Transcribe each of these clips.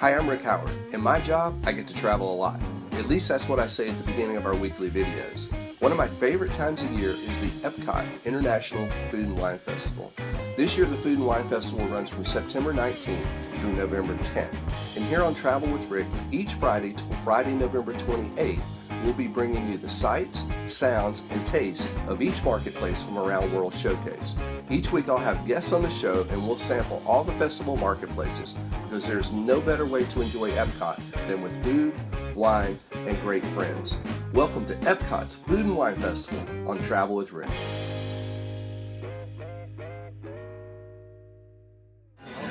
Hi, I'm Rick Howard. In my job, I get to travel a lot. At least that's what I say at the beginning of our weekly videos. One of my favorite times of year is the Epcot International Food and Wine Festival. This year the Food and Wine Festival runs from September 19th through November 10th. And here on Travel with Rick, each Friday till Friday, November 28th, we'll be bringing you the sights, sounds, and tastes of each marketplace from around World Showcase. Each week I'll have guests on the show and we'll sample all the festival marketplaces because there's no better way to enjoy Epcot than with food, wine, and great friends. Welcome to Epcot's Food and Wine Festival on Travel with Rick.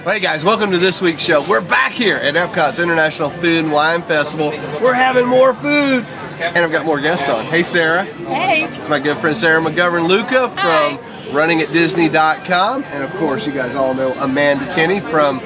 Hey guys, welcome to this week's show. We're back here at Epcot's International Food and Wine Festival. We're having more food, and I've got more guests on. Hey Sarah. Hey. It's my good friend Sarah McGovern-Luca from runningatdisney.com, and of course you guys all know Amanda Tenney from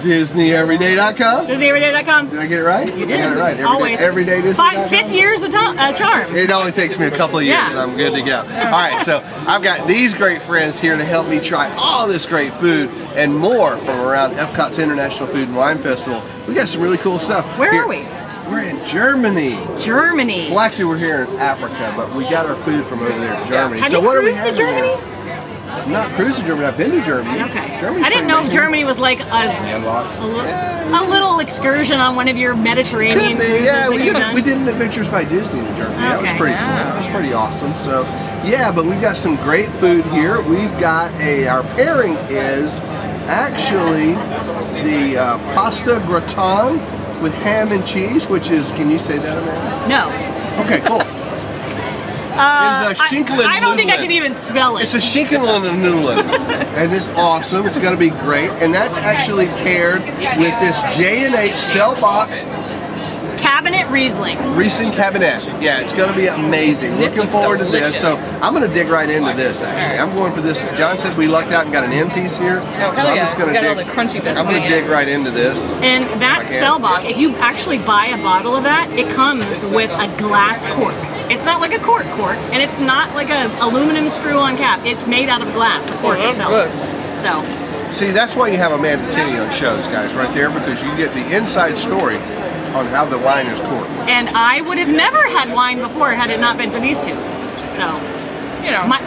DisneyEveryday.com. DisneyEveryday.com. Did I get it right? You did. I got it right. Always. Everyday Disney.com. 5th year's a charm. It only takes me a couple of years and I'm good to go. All right, so I've got these great friends here to help me try all this great food and more from around Epcot's International Food and Wine Festival. We got some really cool stuff. Where are we? We're in Germany. Germany. Well, actually, we're here in Africa, but we got our food from over there in Germany. Have so you what are we cruised to having Germany? here? I'm not cruised to Germany. I've been to Germany. Okay. Germany's I didn't know if amazing. Germany was like a little excursion on one of your Mediterranean Could be, cruises. yeah. that you've done. We did an Adventures by Disney in Germany. That was Okay. pretty cool. That was pretty awesome. So, yeah, but we've got some great food here. We've got our pairing is actually the pasta gratin with ham and cheese, which is, can you say that, Amanda? No. Okay, cool. It's a Schinken I don't think I can even spell it. It's a Schinken and it's awesome. It's going to be great. And that's actually paired with this J&H Selbach Cabinet Riesling. Riesling Cabinet. Yeah, it's going to be amazing. Looking forward to this. So I'm going to dig right into this, actually. I'm going for this. John said we lucked out and got an end piece here. So I'm just going to dig. All the crunchy bits. I'm going to dig right into this. And that Selbach, if you actually buy a bottle of that, it comes with a glass cork. It's not like a cork, and it's not like an aluminum screw-on cap. It's made out of glass, the cork itself. Good. So, See, that's why you have Amanda Tenney on shows, guys, right there, because you get the inside story on how the wine is corked. and I would have never had wine before had it not been for these two. So, You know, my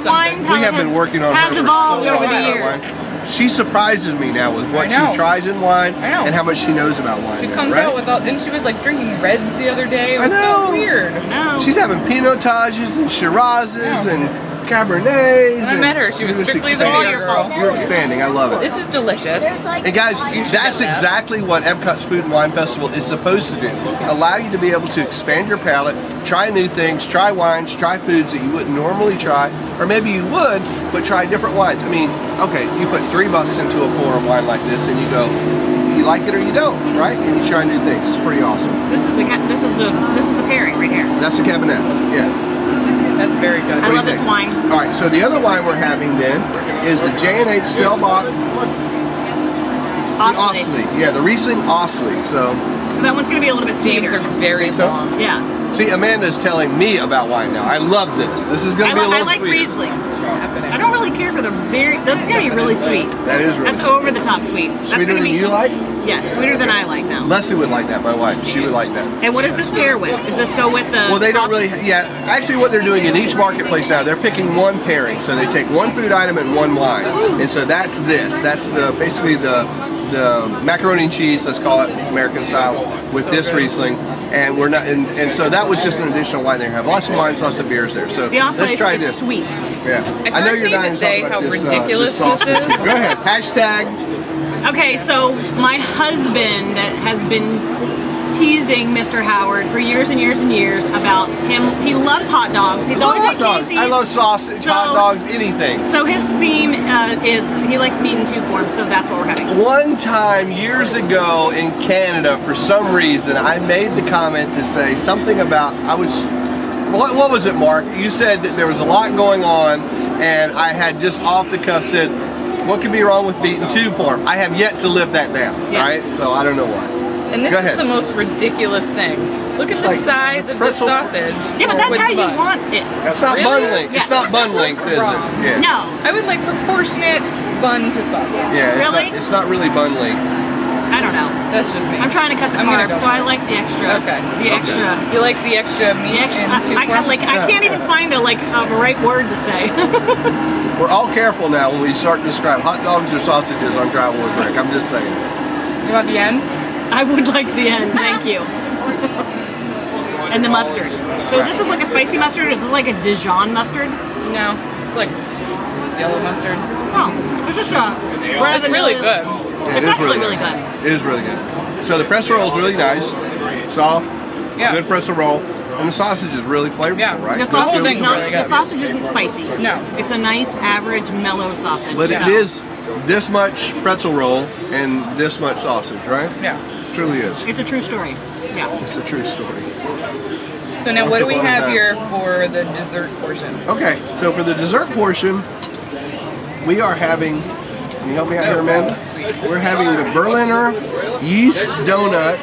wine We have been working on her has for evolved so long over the about years. wine. She surprises me now with what I she know. tries in wine I know. and how much she knows about wine. She now, comes right? out with all, and she was like drinking reds the other day. It was I know. so weird. No. She's having Pinotages and Shirazes Yeah. and Cabernets. When I met her, she was you're just strictly the expanding. beer girl. You're expanding. I love it. This is delicious. And guys, that's exactly what Epcot's Food and Wine Festival is supposed to do. Allow you to be able to expand your palate, try new things, try wines, try foods that you wouldn't normally try, or maybe you would, but try different wines. I mean, okay, you put $3 into a pour of wine like this and you go, you like it or you don't, right? And you try new things. It's pretty awesome. This is the pairing right here. That's the Cabernet, yeah. That's very good. I love this wine. All right, so the other wine we're having then is the J&H Selbach Ostley. Yeah, the Riesling Ostley. So that one's going to be a little bit Names sweeter. are very So? long. Yeah. see, Amanda's telling me about wine now. I love this. This is going to be a I little like sweeter. Rieslings. I don't really care for the that's going to be really sweet. That is really That's sweet. over the top sweet. That's Sweeter gonna than be, you like? Yes, sweeter than I like now. Leslie would like that, my wife. She would like that. And what does this pair with? Does this go with the Well, they don't sausage? really, yeah, actually what they're doing in each marketplace now, they're picking one pairing. So they take one food item and one wine. And so that's this. That's basically the macaroni and cheese, let's call it American style, with this Riesling. And we're not, and so that was just an additional wine they have. Lots of wines, lots of beers there. So The let's Ostley try is this. sweet. Yeah. I first need to say how ridiculous this is. Go ahead. Hashtag. Okay, so my husband has been teasing Mr. Howard for years and years and years about him. He loves hot dogs. He's always hot at dogs. Casey's. I love sausage, hot dogs, anything. So his theme is he likes meat in tube form, so that's what we're having. One time years ago in Canada, for some reason, I made the comment to say something about, what was it, Mark? You said that there was a lot going on, and I had just off the cuff said, what could be wrong with meat in tube form? I have yet to live that down, Yes. right? So I don't know why. And this Go is ahead. the most ridiculous thing. Look at the like size of this pretzel. sausage. Yeah, but that's with how the you bun. want it. It's not Really? bun length. Yes. It's not bun length, is it? Wrong. Yeah. No. I would like proportionate bun to sausage. Yeah, Really? it's not really bun length. I don't know. That's just me. I'm trying to cut the I'm gonna carbs, go so I like the extra. Okay. The extra. You like the extra meat The extra. in two I can't even find a right word to say. We're all careful now when we start to describe hot dogs or sausages on Travel with Rick. I'm just saying. You want the end? I would like the end, thank you. And the mustard. So this is like a spicy mustard. Is this like a Dijon mustard? No. It's like yellow mustard. Oh, it's just It's really good. Yeah, It's actually really good. It is really good. So the pretzel roll is really nice, soft, Yeah. good pretzel roll, and the sausage is really flavorful, Yeah. right? The So it's sausage thing's is not. really The good. sausage isn't spicy. No. It's a nice, average, mellow sausage. But it So- is this much pretzel roll and this much sausage, right? Yeah. It truly is. It's a true story. Yeah. It's a true story. So now what do we What's up have with here for the dessert portion? Okay, so for the dessert portion, we are having, can you help me out here, Amanda? We're having the Berliner yeast donut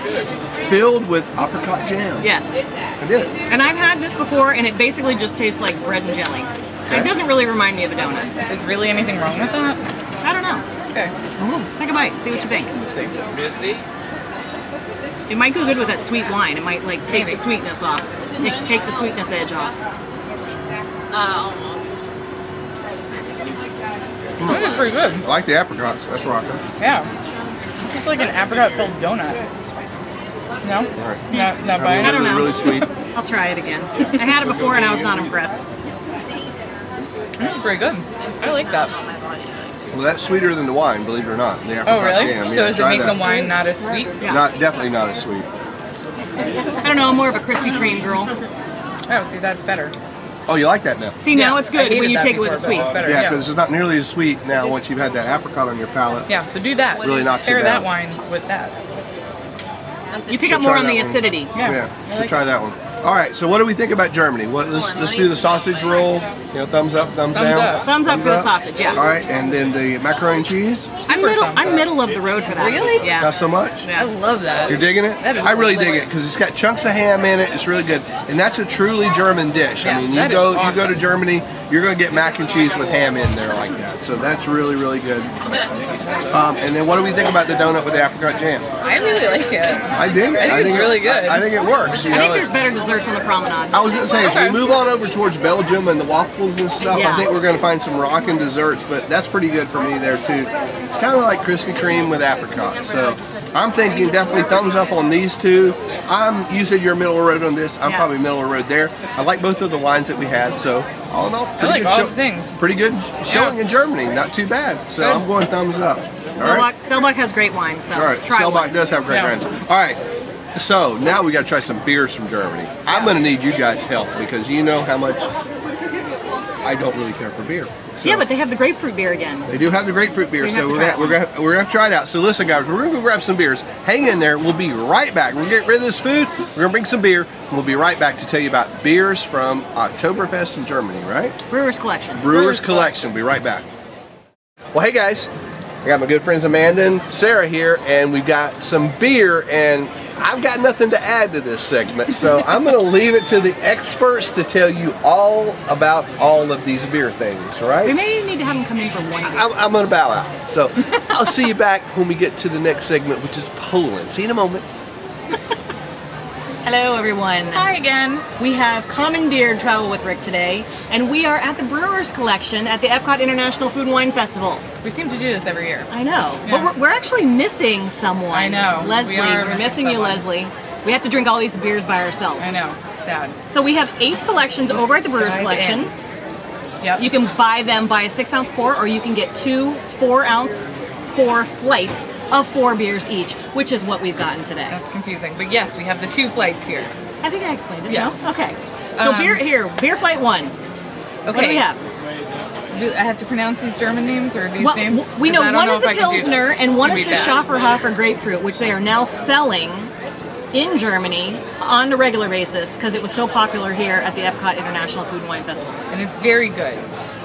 filled with apricot jam. Yes. I did it. And I've had this before, and it basically just tastes like bread and jelly. Okay. It doesn't really remind me of a donut. Is really anything wrong with that? I don't know. Okay. Take a bite. See what you think. It might go good with that sweet wine. It might like take the sweetness off. Take the sweetness edge off. That is pretty good. I like the apricots. That's rocking. Yeah. It's like an apricot-filled donut. No? All right. Not buying I it? don't know. Really sweet. I'll try it again. I had it before and I was not impressed. It's pretty good. I like that. Well, that's sweeter than the wine, believe it or not. The Oh, apricot really? jam. So Yeah, does it try make that. the wine not as sweet? Yeah. Definitely not as sweet. I don't know. I'm more of a Krispy Kreme girl. Oh, see, that's better. Oh, you like that now? See, now Yeah, it's I good hated when you that take it with a before, sweet. but better, Yeah, because it's not nearly as sweet now once you've had that apricot on your palate. Yeah, so do that. Really knocks it Pair down. that wine with that. You pick Should up more try on the that one. acidity. Yeah. So try that one. All right, so what do we think about Germany? Let's do the sausage roll. You know, thumbs up, thumbs Thumbs down. up. Thumbs up for the sausage, yeah. All right, and then the macaroni and cheese. I'm Super middle. thumbs I'm up. middle of the road for that. Really? Yeah. Not so much. I Yeah. love that. You're digging it? That is I really dig delicious. it because it's got chunks of ham in it. It's really good, and that's a truly German dish. Yeah, I mean, you that is go to awesome. Germany, you're going to get mac and cheese with ham in there like that. So that's really really good. And then what do we think about the donut with the apricot jam? I really like it. I dig it. I think it's really good. I think it works. You I know, think there's better desserts on the promenade. I was going to say, as we Okay. move on over towards Belgium and the waffles and stuff, I Yeah. think we're going to find some rockin' desserts, but that's pretty good for me there too. It's kind of like Krispy Kreme with apricot. So I'm thinking definitely thumbs up on these two. You said you're middle of the road on this. I'm Yeah. probably middle of the road there. I like both of the wines that we had. So all in all, pretty like good all show- the things. Pretty good showing in Germany. Not too bad. So Good. I'm going thumbs up. All right. Selbach has great wine, so All right, try Selbach one. does have great Yeah. wines. All right, so now we got to try some beers from Germany. I'm going to need you guys' help because you know how much I don't really care for beer. So Yeah, but they have the grapefruit beer again. they do have the grapefruit beer, So you so have to we're try gonna, it. we're gonna have to try it out. So listen, guys, we're gonna go grab some beers. Hang in there. We'll be right back. We're gonna get rid of this food. We're gonna bring some beer, and we'll be right back to tell you about beers from Oktoberfest in Germany. Right? Brewers Collection. Brewers Collection. We'll be right back. Well, hey guys, I got my good friends Amanda and Sarah here, and we've got some beer, and I've got nothing to add to this segment, so I'm going to leave it to the experts to tell you all about all of these beer things, We right? may need to have them come in for one beer. I'm going to bow out. So I'll see you back when we get to the next segment, which is Poland. See you in a moment. Hello, everyone. Hi again. We have commandeered Travel with Rick today, and we are at the Brewers Collection at the Epcot International Food and Wine Festival. We seem to do this every year. I know, Yeah. but we're actually missing someone. I know. Leslie. We are We're missing missing you, someone. Leslie. We have to drink all these beers by ourselves. I know. Sad. So we have 8 selections over at the Brewers Dive Collection. in. Yep. You can buy them by a 6-ounce pour, or you can get 2 4-ounce pour flights of 4 beers each, which is what we've gotten today. That's confusing. But yes, we have the 2 flights here. I think I explained it. Yeah. No? Okay. So beer flight 1. Okay. What do we have? Do I have to pronounce these German names or these Well, names? we know 'Cause I don't one know is if the I can do Pilsner this. and one It's is the gonna be bad. Schafferhofer grapefruit, which they are now selling in Germany on a regular basis because it was so popular here at the Epcot International Food and Wine Festival. And it's very good.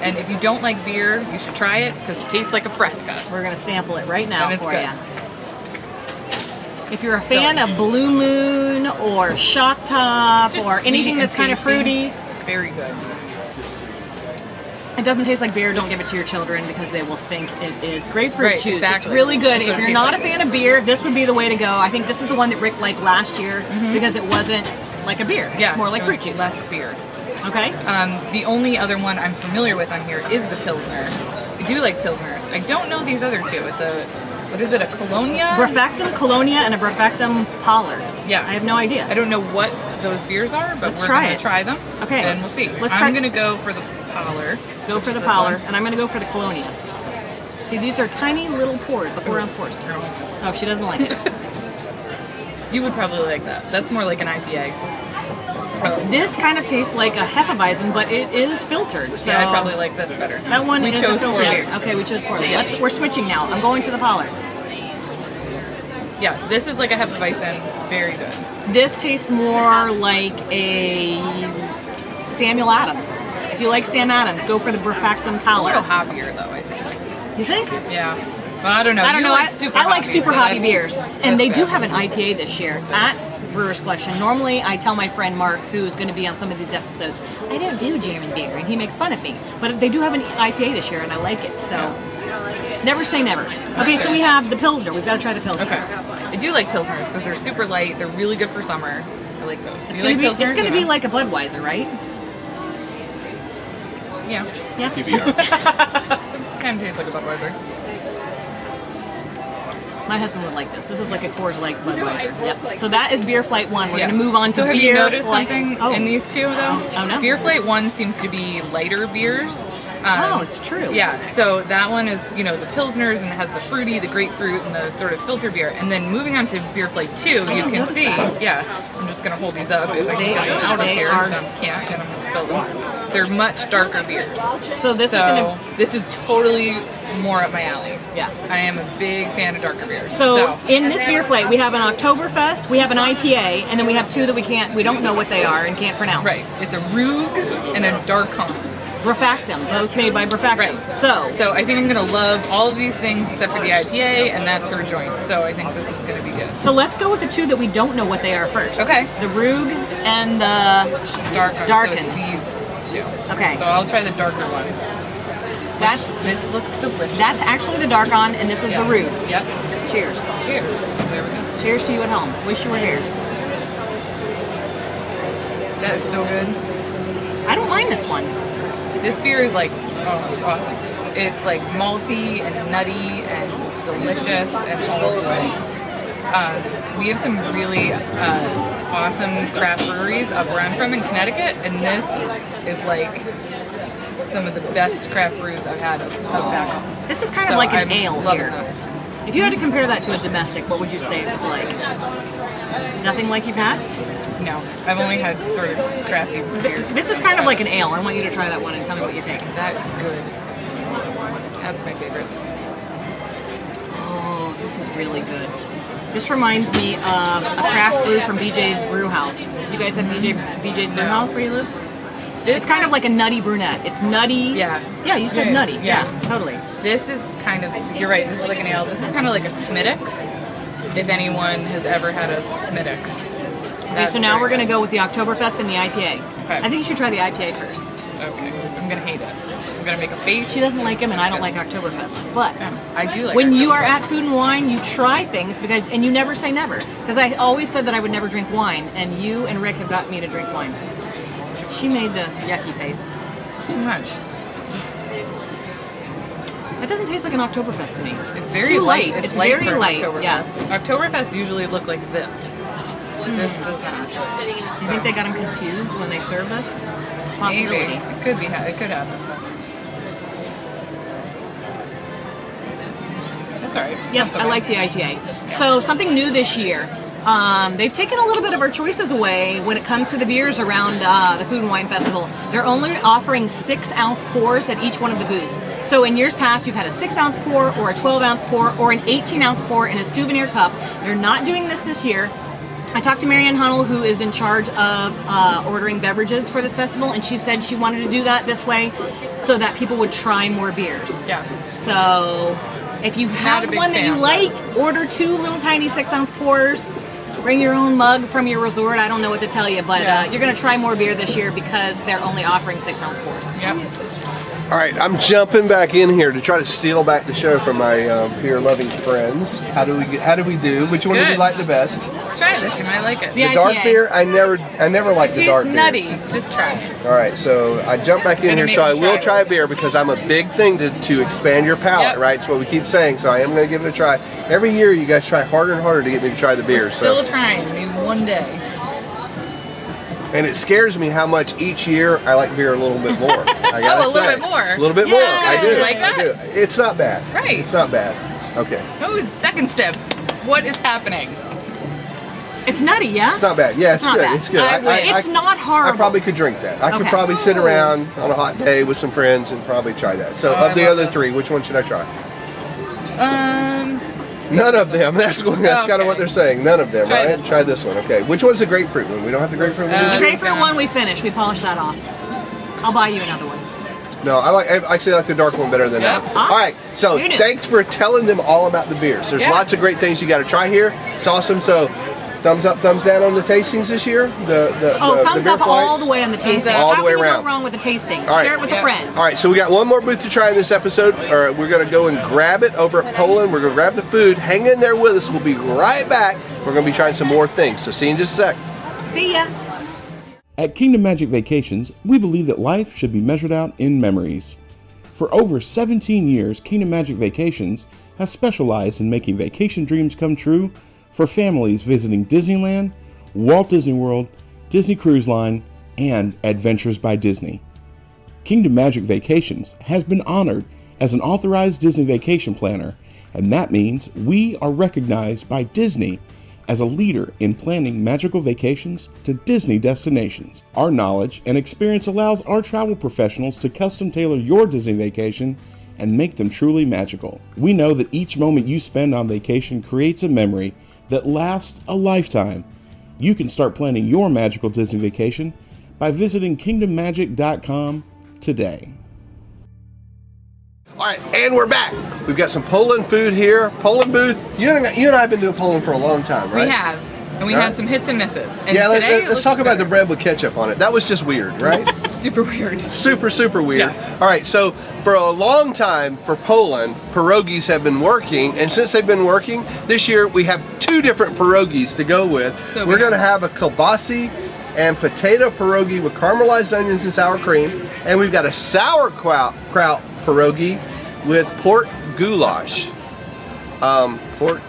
And if you don't like beer, you should try it because it tastes like a Fresca. We're going to sample it right now And it's for good. you. If you're a fan of Blue Moon or Shock Top It's just or sweet anything and that's kind of tasty. fruity, Very good. It doesn't taste like beer. Don't give it to your children because they will think it is grapefruit Right, juice. exactly. It's really good. That's what If it you're not a tastes fan of beer, this would be the way to go. I think this is the one that Rick liked last year because it wasn't like a beer. Yeah, It's more like it fruit was juice. less beer. Okay. The only other one I'm familiar with on here is the Pilsner. I do like Pilsners. I don't know these other two. It's a, what is it, a Colonia? Brefectum Colonia and a Brefectum Pollard. Yeah. I have no idea. I don't know what those beers are, but Let's we're try going it. to try them. Okay. And we'll see. Let's try- I'm going to go for the Pollard. Go for which the is this Pollard, one. and I'm going to go for the Colonia. See, these are tiny little pores, the 4-ounce pores. Oh, she doesn't like it. You would probably like that. That's more like an IPA. This kind of tastes like a Hefeweizen, but it is filtered. So Yeah, I probably like this better. that one we is chose a filtered poorly. beer. Okay, we chose poorly. We're switching now. I'm going to the Pollard. Yeah, this is like a Hefeweizen. Very good. This tastes more like a Samuel Adams. If you like Sam Adams, go for the Brefectum A little Pollard. hoppier though, I think. You think? Yeah. Well, I don't know. I don't You know. Like I like hoppy, super so hoppy that's- beers, that's and they do bad. have an IPA this year at Brewers Collection. Normally, I tell my friend Mark, who's going to be on some of these episodes, I don't do German beer, and he makes fun of me. But they do have an IPA this year, and I like it. So, never say never. Okay, so we have the Pilsner. We've got to try the Pilsner. Okay. I do like Pilsners because they're super light. They're really good for summer. I like those. Do It's you gonna like be. It's Pilsners gonna or be no? like a Budweiser, right? Yeah. Yeah. PBR. Kind of tastes like a Budweiser. My husband would like this. This is like a Coors Light Budweiser. Yep. So that is Beer Flight 1. We're Yeah. gonna move on to So have Beer you noticed Flight. something Oh. in these two though? Oh, no. Beer Flight 1 seems to be lighter beers. Oh, it's true. Yeah, so that one is, you know, the Pilsners and it has the fruity, the grapefruit, and the sort of filter beer. And then moving on to Beer Flight 2, you can noticed see, that. yeah, I'm just going to hold these up if I They can get them out of they here. are- I can't, and I'm going to spill them. They're much darker beers. So this So is gonna. this is totally more up my alley. Yeah. I am a big fan of darker beers. So in this Beer Flight, we have an Oktoberfest, we have an IPA, and then we have two that we don't know what they are and can't pronounce. right, it's a Rug and a Darkon. Brefactum, both made by Brefactum. Right. So So I think I'm gonna love all of these things except for the IPA, and that's her joint. So I think this is gonna be good. So let's go with the two that we don't know what they are first. Okay. The Rug and the Darken. Darken. So it's these two. Okay. So I'll try the darker one. That's This looks delicious. that's actually the Darkon, and this is the Rug. Yep. Cheers. Cheers. There we go. Cheers to you at home. Wish you were here. That is so good. I don't mind this one. This beer is like, oh, it's awesome. It's like malty and nutty and delicious and all of the things. We have some really awesome craft breweries up where I'm from in Connecticut, and this is like some of the best craft brews I've had up back home. This is kind of So like an I'm ale loving here. this. If you had to compare that to a domestic, what would you say it was like? Nothing like you've had? No, I've only had sort of crafty beers. This is kind of like an ale. I want you to try that one and tell me what you think. That's good. That's my favorite. Oh, this is really good. This reminds me of a craft brew from BJ's Brew House. You guys have BJ's Brew House where you live? It's kind of like a nutty brunette. It's nutty. Yeah. Yeah, you said Yeah, nutty. yeah. Yeah, totally. This is kind of, you're right, this is like an ale. This is kind of like a Smittix, if anyone has ever had a Smittix. Okay, so now we're going to go with the Oktoberfest and the IPA. Okay. I think you should try the IPA first. Okay, I'm going to hate it. I'm going to make a face. She doesn't like them, and I don't like Oktoberfest. But I do like when it. you are at Food and Wine, you try things and you never say never. Because I always said that I would never drink wine, and you and Rick have got me to drink wine. She made the yucky face. It's too much. That doesn't taste like an Oktoberfest to me. It's very too light. light. It's light very for an light. Oktoberfest. Yeah. Oktoberfest usually look like this. This does not. You think they got them confused when they served us? It's a possibility. Maybe. It could be. It could happen. That's all right. Yep, I like the IPA. So something new this year. They've taken a little bit of our choices away when it comes to the beers around the Food and Wine Festival. They're only offering 6-ounce pours at each one of the booths. So in years past, you've had a 6-ounce pour or a 12-ounce pour or an 18-ounce pour in a souvenir cup. They're not doing this year. I talked to Marianne Hunnell, who is in charge of ordering beverages for this festival, and she said she wanted to do that this way so that people would try more beers. Yeah. So if you Not a have big one that you fan. like, order 2 little tiny 6-ounce pours. Bring your own mug from your resort. I don't know what to tell you, but Yeah. you're going to try more beer this year because they're only offering 6-ounce pours. Yep. All right, I'm jumping back in here to try to steal back the show from my beer-loving friends. How do we do? Which one do you Good. like the best? Try this, you might like it. The The dark IPA. beer, I never liked the Tastes dark nutty. beers. Just try it. All right, so I jumped back in Gonna here, make so I me will try try a it. beer because I'm a big thing to expand your palate, Yep. right? It's what we keep saying, so I am going to give it a try. Every year, you guys try harder and harder to get me to try the beer. We're still So, trying. Maybe one day. and it scares me how much each year I like beer a little bit more. I gotta Oh, a little say. bit more. A little bit more. I Yeah. do. You like that? I do. It's not bad. Right. It's not bad. Okay. Oh, second sip. What is happening? It's nutty, yeah? It's not bad. Yeah, it's Not good. bad. It's good. It's not horrible. I probably could drink that. I could Okay. probably sit around on a hot day with some friends and probably try that. So, Oh, of the I love other this. three, which one should I try? None Of them. That's kind of Okay. what they're saying. None of them, Try right? this Try this one. Okay. Which one's the grapefruit one? We don't have the grapefruit one. The this year? grapefruit one we finished. We polished that off. I'll buy you another one. No, I actually like the dark one better than Yep. that. All right. So You do. thanks for telling them all about the beers. There's Yeah. lots of great things you got to try here. It's awesome. So. Thumbs up, thumbs down on the tastings this year. Thumbs beer up all flights? the way on the tasting. up. All How the way can you around. go wrong with the tasting? All right. Share it with a Yep. friend. All right, so we got one more booth to try in this episode. We're going to go and grab it over at Poland. We're going to grab the food. Hang in there with us. We'll be right back. We're going to be trying some more things. So see you in just a sec. See ya. At Kingdom Magic Vacations, we believe that life should be measured out in memories. For over 17 years, Kingdom Magic Vacations has specialized in making vacation dreams come true for families visiting Disneyland, Walt Disney World, Disney Cruise Line, and Adventures by Disney. Kingdom Magic Vacations has been honored as an authorized Disney vacation planner, and that means we are recognized by Disney as a leader in planning magical vacations to Disney destinations. Our knowledge and experience allows our travel professionals to custom tailor your Disney vacation and make them truly magical. We know that each moment you spend on vacation creates a memory that lasts a lifetime. You can start planning your magical Disney vacation by visiting kingdommagic.com today. All right, and we're back. We've got some Poland food here. Poland booth. You and I have been doing Poland for a long time, right? We have. And we Yeah. had some hits and misses. And Yeah, today it let's looks talk about the better. bread with ketchup on it. That was just weird, right? Super weird. Super weird. Yeah. All right, so for a long time for Poland, pierogies have been working, and since they've been working, this year we have two different pierogies to go with. So We're good. going to have a kielbasi and potato pierogi with caramelized onions and sour cream, and we've got a sauerkraut pierogi with pork goulash. Pork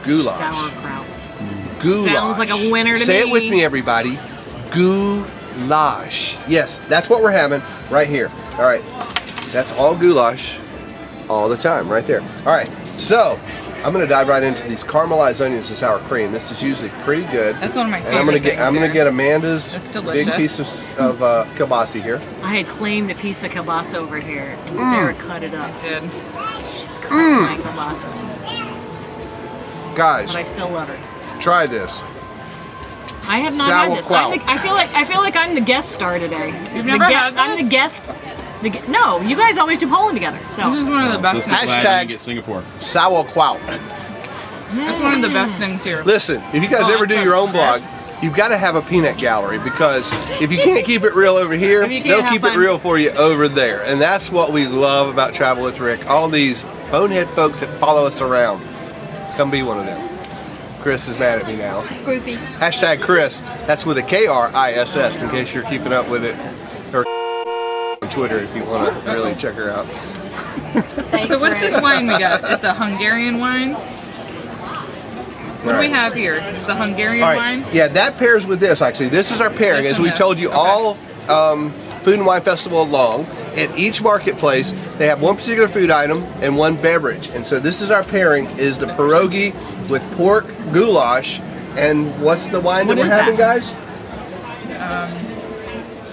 goulash. Sauerkraut. Goulash. Sounds like a winner to Say me. it with me, everybody. Goulash. Yes, that's what we're having right here. All right, that's all goulash all the time right there. All right, so I'm gonna dive right into these caramelized onions and sour cream. This is usually pretty good. That's one of my And favorite I'm gonna things get here. Amanda's That's big delicious. piece of kielbasi here. I had claimed a piece of kielbasa over here, and Sarah cut it up. Did. Cut my kielbasa. Guys, But I still love it. try this. I have not had this. Sauerkraut. I feel like I'm the guest star today. You've never had I'm this? the guest. No, you guys always do Poland together. This is So one of the best Just things. be glad Hashtag- you get Singapore. Sauerkraut. That's one of the best things here. Listen, if you guys Oh, ever do your own blog, you've got to have a peanut gallery, because if you can't keep it real over here, If you can't they'll have keep it fun. real for you over there. And that's what we love about Travel with Rick. All these bonehead folks that follow us around. Come be one of them. Chris is mad at me now. groupie. Hashtag Chris. That's with a KRISS in case you're keeping up with it. Or on Twitter if you want to really check her out. So what's this wine we got? It's a Hungarian wine. What do we have here? It's a Hungarian All right. wine. Yeah, that pairs with this actually. This is our pairing. This As one we've does. told you Okay. all Food and Wine Festival long, at each marketplace, they have one particular food item and one beverage. And so this is our pairing, is the pierogi with pork goulash. And what's the wine What that we're is having, that? guys?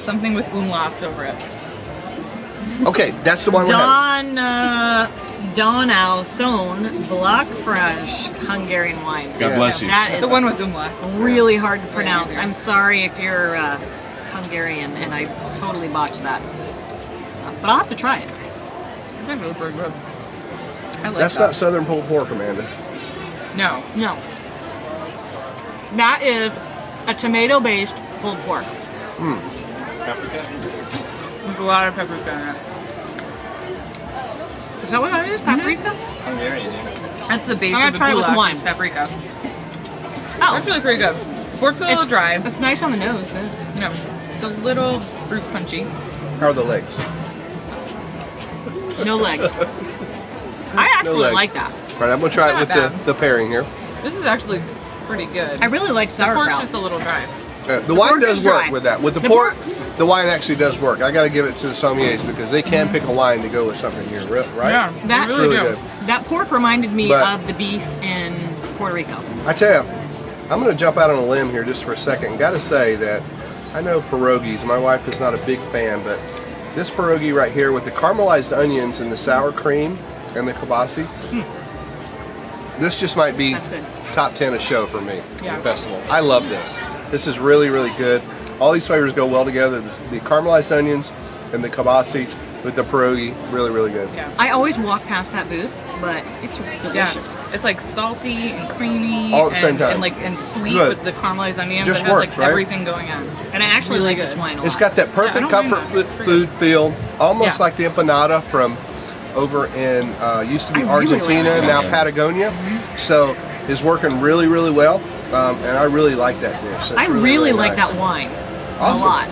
Something with umlauts over it. Okay, that's the one we're having. Donau Sohn Black Fresh Hungarian wine. God bless you. That is The one with umlauts. really hard to pronounce. I'm sorry if you're Hungarian and I totally botched that. But I'll have to try it. It's actually pretty good. I like That's that. not Southern pulled pork, Amanda. No. No. That is a tomato-based pulled pork. There's a lot of paprika in it. Is that what that is? Paprika? That's the base I'm gonna of the try it with goulash, wine. is paprika. Oh, That's really pretty good. Pork's a little dry. It's nice on the nose, this. No, it's a little fruit punchy. How are the legs? No legs. I actually legs. like that. All right, I'm gonna try it Not with bad. the pairing here. This is actually pretty good. I really like The pork's sauerkraut. just a little dry. The wine pork does is work dry. with that. With the The pork, pork- the wine actually does work. I got to give it to the sommeliers because they can pick a wine to go with something here, right? Yeah, That- they really Really do. good. That pork reminded me But- of the beef in Puerto Rico. I tell you, I'm going to jump out on a limb here just for a second. Got to say that I know pierogies. My wife is not a big fan, but this pierogi right here with the caramelized onions and the sour cream and the kibasi, this just might be That's good. top 10 a show for me Yeah. at the festival. I love this. This is really, really good. All these flavors go well together. The caramelized onions and the kibasi with the pierogi, really, really good. Yeah. I always walk past that booth, but it's delicious. Yeah, it's like salty and creamy, All at the same time. and sweet Good. with the caramelized onions. Just it has works, like right? everything going on. And I actually Really like this good. wine a lot. It's got that I perfect don't comfort mind that. It's pretty food feel, almost Yeah. like the empanada from over in used to be I really Argentina, like that. now Patagonia. So it's working really, really well, and I really like that dish. It's I really like nice. that wine Awesome. a lot.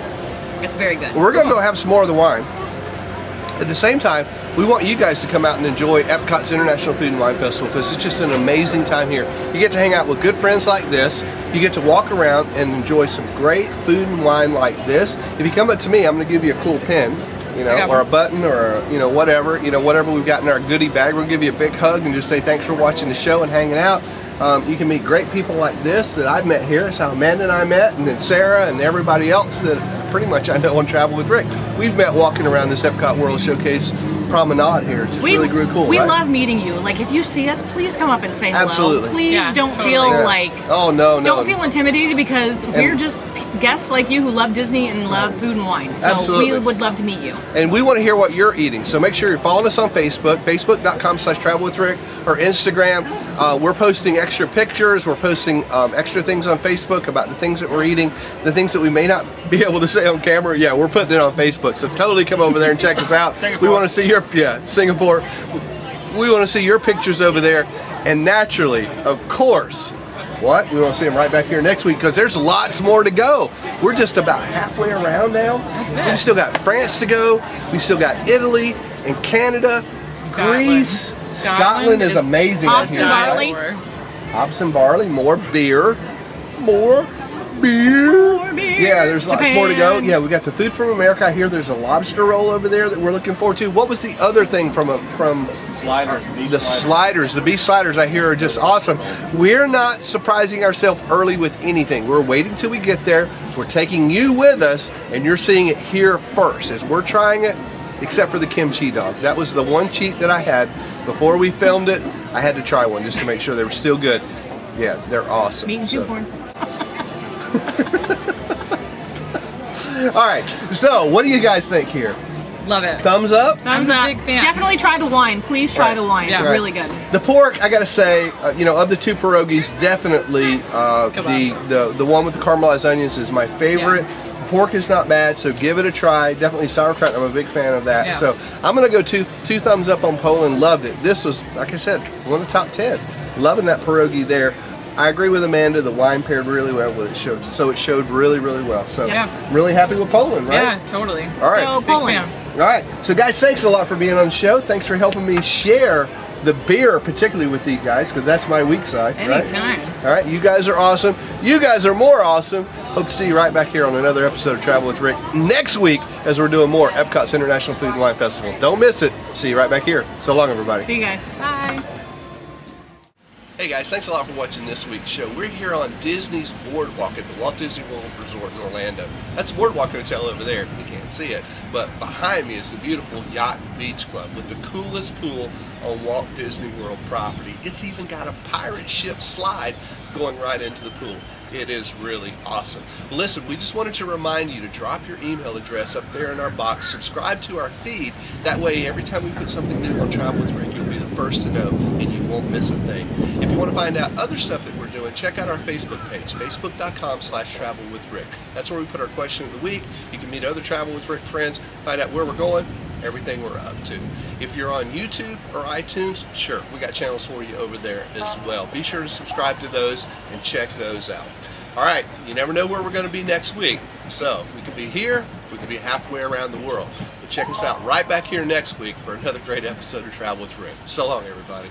It's very good. Well, we're going to go have some more of the wine. At the same time, we want you guys to come out and enjoy Epcot's International Food and Wine Festival because it's just an amazing time here. You get to hang out with good friends like this. You get to walk around and enjoy some great food and wine like this. If you come up to me, I'm going to give you a cool pin, Yeah. or a button, or whatever we've got in our goodie bag. We'll give you a big hug and just say thanks for watching the show and hanging out. You can meet great people like this that I've met here. It's how Amanda and I met, and then Sarah and everybody else that pretty much I know on Travel with Rick. We've met walking around this Epcot World Showcase promenade here. It's just really cool. We right? love meeting you. Like, if you see us, please come up and say hello. Absolutely. Please Yeah, don't totally. feel Yeah. like Oh no. don't feel intimidated because we're just guests like you who love Disney and love food and wine. So Absolutely. we would love to meet you. And we want to hear what you're eating. So make sure you're following us on Facebook, facebook.com/travelwithrick, or Instagram. We're posting extra pictures. We're posting extra things on Facebook about the things that we're eating, the things that we may not be able to say on camera. Yeah, we're putting it on Facebook. So totally come over there and check us out. We want to see your, Singapore. We want to see your pictures over there. And naturally, of course, what? We want to see them right back here next week because there's lots more to go. We're just about halfway around now. We've still got France to go. We've still got Italy and Canada, Greece. Scotland is amazing up Hops here. and barley. Right? Hops and barley, more beer. More beer. More beer. Yeah, there's lots more to go. Japan. Yeah, we got the food from America. I hear there's a lobster roll over there that we're looking forward to. What was the other thing from Sliders, the sliders? The beef sliders I hear are just awesome. We're not surprising ourselves early with anything. We're waiting till we get there. We're taking you with us, and you're seeing it here first as we're trying it, except for the kimchi dog. That was the one cheat that I had before we filmed it. I had to try one just to make sure they were still good. Yeah, they're awesome. Meat and So- soup corn. All right, so what do you guys think here? Love it. Thumbs up? Thumbs I'm a up. big fan. Definitely try the wine. Please try Right. the wine. Yeah. It's Right. really good. The pork, I gotta say, of the two pierogies, definitely the one with the caramelized onions is my favorite. Pork is not bad, so give it a try. Definitely sauerkraut. I'm a big fan of that. Yeah. So I'm gonna go two thumbs up on Poland. Loved it. This was, like I said, one of the top 10. Loving that pierogi there. I agree with Amanda. The wine paired really well with it. It showed really, really well. So Yeah. really happy with Poland, right? Yeah, totally. All right. So Big Poland. fan. All right. So guys, thanks a lot for being on the show. Thanks for helping me share the beer, particularly with these guys, because that's my weak side. Right? Anytime. All right. You guys are awesome. You guys are more awesome. Hope to see you right back here on another episode of Travel with Rick next week as we're doing more Epcot's International Food and Wine Festival. Don't miss it. See you right back here. So long, everybody. See you guys. Bye. Hey guys, thanks a lot for watching this week's show. We're here on Disney's Boardwalk at the Walt Disney World Resort in Orlando. That's the Boardwalk Hotel over there if you can't see it. But behind me is the beautiful Yacht and Beach Club with the coolest pool on Walt Disney World property. It's even got a pirate ship slide going right into the pool. It is really awesome. Listen, we just wanted to remind you to drop your email address up there in our box. Subscribe to our feed. That way, every time we put something new on Travel with Rick, you'll be the first to know, and you won't miss a thing. If you want to find out other stuff that we're doing, check out our Facebook page, facebook.com/travelwithrick. That's where we put our question of the week. You can meet other Travel with Rick friends, find out where we're going, everything we're up to. If you're on YouTube or iTunes, sure, we got channels for you over there as well. Be sure to subscribe to those and check those out. All right, you never know where we're going to be next week. So we could be here, we could be halfway around the world. But check us out right back here next week for another great episode of Travel with Rick. So long, everybody.